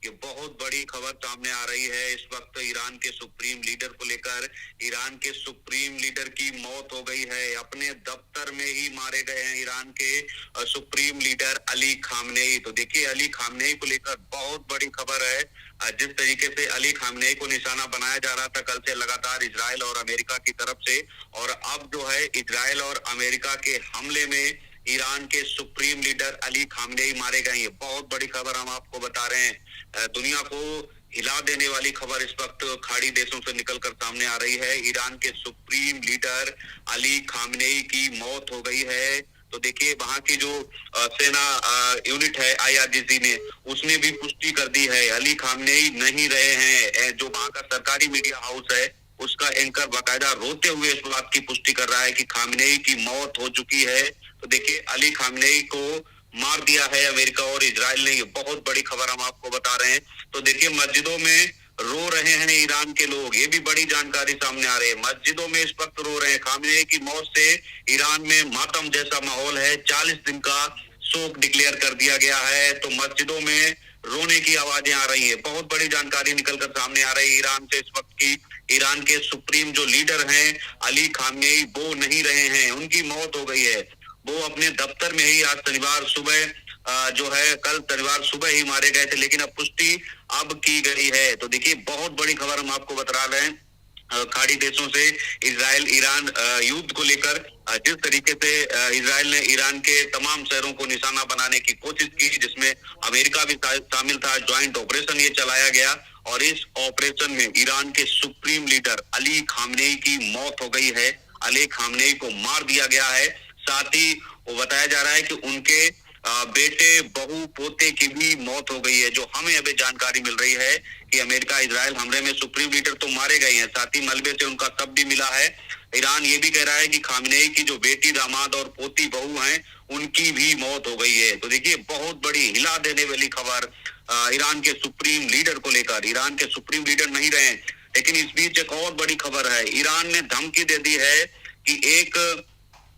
ये बहुत बड़ी खबर सामने आ रही है इस वक्त ईरान के सुप्रीम लीडर को लेकर। ईरान के सुप्रीम लीडर की मौत हो गई है, अपने दफ्तर में ही मारे गए हैं ईरान के सुप्रीम लीडर अली खामनेई। तो देखिए, अली खामनेई को लेकर बहुत बड़ी खबर है। जिस तरीके से अली खामनेई को निशाना बनाया जा रहा था कल से लगातार इजराइल और अमेरिका की तरफ से, और अब जो है इजराइल और अमेरिका के हमले में ईरान के सुप्रीम लीडर अली खामनेई मारे गए। ये बहुत बड़ी खबर हम आपको बता रहे हैं। दुनिया को हिला देने वाली खबर इस वक्त खाड़ी देशों से निकलकर सामने आ रही है। ईरान के सुप्रीम लीडर अली खामनेई की मौत हो गई है। तो देखिए, वहां की जो सेना यूनिट है आईआरजीसी ने, उसने भी पुष्टि कर दी है अली खामनेई नहीं रहे हैं। जो वहां का सरकारी मीडिया हाउस है उसका एंकर बाकायदा रोते हुए इस बात की पुष्टि कर रहा है कि खामनेई की मौत हो चुकी है। तो देखिए, अली खामनेई को मार दिया है अमेरिका और इजराइल ने। ये बहुत बड़ी खबर हम आपको बता रहे हैं। तो देखिए, मस्जिदों में रो रहे हैं ईरान के लोग, ये भी बड़ी जानकारी सामने आ रही है। मस्जिदों में इस वक्त रो रहे हैं। खामनेई की मौत से ईरान में मातम जैसा माहौल है। 40 दिन का शोक डिक्लेयर कर दिया गया है। तो मस्जिदों में रोने की आवाजें आ रही है। बहुत बड़ी जानकारी निकलकर सामने आ रही है ईरान से इस वक्त की। ईरान के सुप्रीम जो लीडर हैं अली खामनेई, वो नहीं रहे हैं, उनकी मौत हो गई है। वो अपने दफ्तर में ही आज शनिवार सुबह जो है कल शनिवार सुबह ही मारे गए थे, लेकिन अब पुष्टि अब की गई है। तो देखिए, बहुत बड़ी खबर हम आपको बता रहे हैं खाड़ी देशों से। इजराइल ईरान युद्ध को लेकर जिस तरीके से इजराइल ने ईरान के तमाम शहरों को निशाना बनाने की कोशिश की, जिसमें अमेरिका भी शामिल था, ज्वाइंट ऑपरेशन ये चलाया गया, और इस ऑपरेशन में ईरान के सुप्रीम लीडर अली खामनेई की मौत हो गई है। अली खामनेई को मार दिया गया है। साथ ही वो बताया जा रहा है कि उनके बेटे, बहू, पोते की भी मौत हो गई है। जो हमें अभी जानकारी मिल रही है कि अमेरिका इजराइल हमले में सुप्रीम लीडर तो मारे गए हैं, साथ ही मलबे से उनका शव भी मिला है। ईरान ये भी कह रहा है कि खामनेई की जो बेटी, दामाद और पोती बहू हैं, उनकी भी मौत हो गई है। तो देखिए, बहुत बड़ी हिला देने वाली खबर ईरान के सुप्रीम लीडर को लेकर। ईरान के सुप्रीम लीडर नहीं रहे, लेकिन इस बीच एक और बड़ी खबर है। ईरान ने धमकी दे दी है कि एक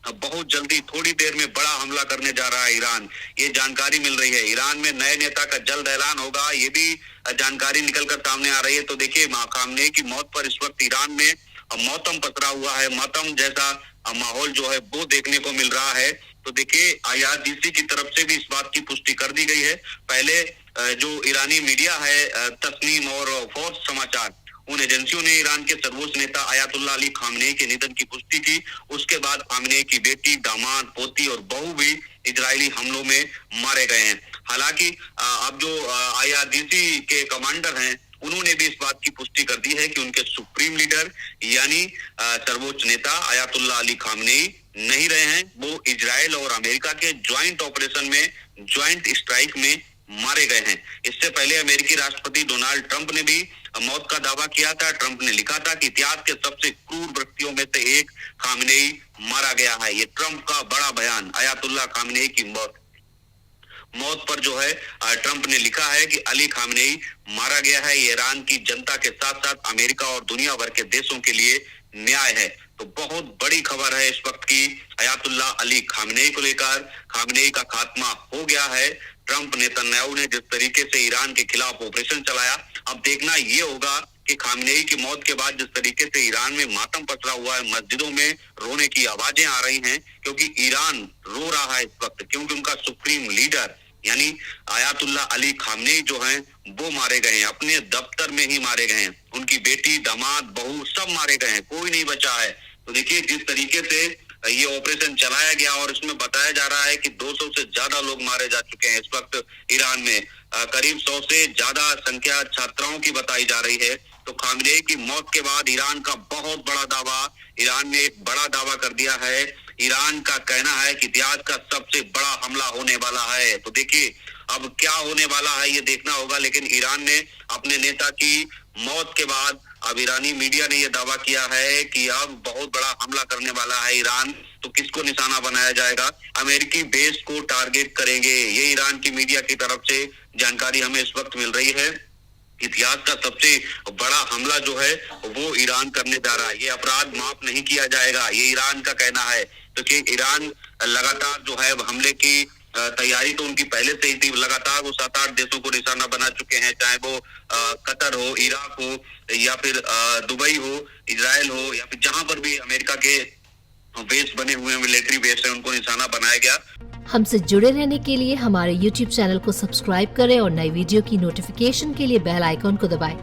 बहुत जल्दी थोड़ी देर में बड़ा हमला करने जा रहा है ईरान। ये जानकारी मिल रही है। ईरान में नए नेता का जल्द ऐलान होगा, ये भी जानकारी निकलकर सामने आ रही है। तो देखिए, खामनेई की मौत पर इस वक्त ईरान में मौतम पसरा हुआ है। मातम जैसा माहौल जो है वो देखने को मिल रहा है। तो देखिए, आईआरजीसी की तरफ से भी इस बात की पुष्टि कर दी गई है। पहले जो ईरानी मीडिया है तस्नीम और फौज समाचार, उन एजेंसियों ने ईरान के सर्वोच्च नेता आयतुल्लाह अली खामनेई के निधन की पुष्टि की। उसके बाद खामनेई की बेटी, दामाद, पोती और बहू भी इजरायली हमलों में मारे गए हैं। हालांकि अब जो आईआरजीसी के कमांडर हैं, उन्होंने भी इस बात की पुष्टि कर दी है कि उनके सुप्रीम लीडर यानी सर्वोच्च नेता आयतुल्लाह अली खामनेई नहीं रहे हैं। वो इजराइल और अमेरिका के ज्वाइंट ऑपरेशन में, ज्वाइंट स्ट्राइक में मारे गए हैं। इससे पहले अमेरिकी राष्ट्रपति डोनाल्ड ट्रंप ने भी मौत का दावा किया था। ट्रंप ने लिखा था कि इतिहास के सबसे क्रूर व्यक्तियों में से एक खामनेई मारा गया है। ये ट्रंप का बड़ा बयान। आयतुल्लाह खामनेई की मौत पर जो है ट्रंप ने लिखा है कि अली खामनेई मारा गया है। ये ईरान की जनता के साथ साथ अमेरिका और दुनिया भर के देशों के लिए न्याय है। तो बहुत बड़ी खबर है इस वक्त की अयातुल्लाह अली खामनेई को लेकर। खामनेई का खात्मा हो गया है। ट्रंप, नेतन्याहू ने जिस तरीके से ईरान के खिलाफ ऑपरेशन चलाया, अब देखना ये होगा कि खामनेई की मौत के बाद जिस तरीके से ईरान में मातम पसरा हुआ है, मस्जिदों में रोने की आवाजें आ रही हैं, क्योंकि ईरान रो रहा है इस वक्त, क्योंकि उनका सुप्रीम लीडर यानी आयतुल्लाह अली खामनेई जो हैं वो मारे गए हैं, अपने दफ्तर में ही मारे गए हैं। उनकी बेटी, दामाद, बहू सब मारे गए हैं, कोई नहीं बचा है। तो देखिए, जिस तरीके से ये ऑपरेशन चलाया गया और इसमें बताया जा रहा है कि 200 से ज्यादा लोग मारे जा चुके हैं इस वक्त ईरान में। करीब 100 से ज्यादा संख्या छात्राओं की बताई जा रही है। तो खामनेई की मौत के बाद ईरान का बहुत बड़ा दावा, ईरान ने एक बड़ा दावा कर दिया है। ईरान का कहना है कि इतिहास का सबसे बड़ा हमला होने वाला है। तो देखिए, अब क्या होने वाला है ये देखना होगा, लेकिन ईरान ने अपने नेता की मौत के बाद अब ईरानी मीडिया ने यह दावा किया है कि अब बहुत बड़ा हमला करने वाला है ईरान। तो किसको निशाना बनाया जाएगा? अमेरिकी बेस को टारगेट करेंगे, ये ईरान की मीडिया की तरफ से जानकारी हमें इस वक्त मिल रही है। इतिहास का सबसे बड़ा हमला जो है वो ईरान करने जा रहा है। ये अपराध माफ नहीं किया जाएगा, ये ईरान का कहना है। तो कि ईरान लगातार जो है हमले की तैयारी तो उनकी पहले से ही थी। लगातार वो 7-8 देशों को निशाना बना चुके हैं, चाहे वो कतर हो, इराक हो या फिर दुबई हो, इजराइल हो या फिर जहां पर भी अमेरिका के बेस बने हुए हैं, मिलिट्री बेस है, उनको निशाना बनाया गया। हमसे जुड़े रहने के लिए हमारे YouTube चैनल को सब्सक्राइब करें और नई वीडियो की नोटिफिकेशन के लिए बेल आइकॉन को दबाएं।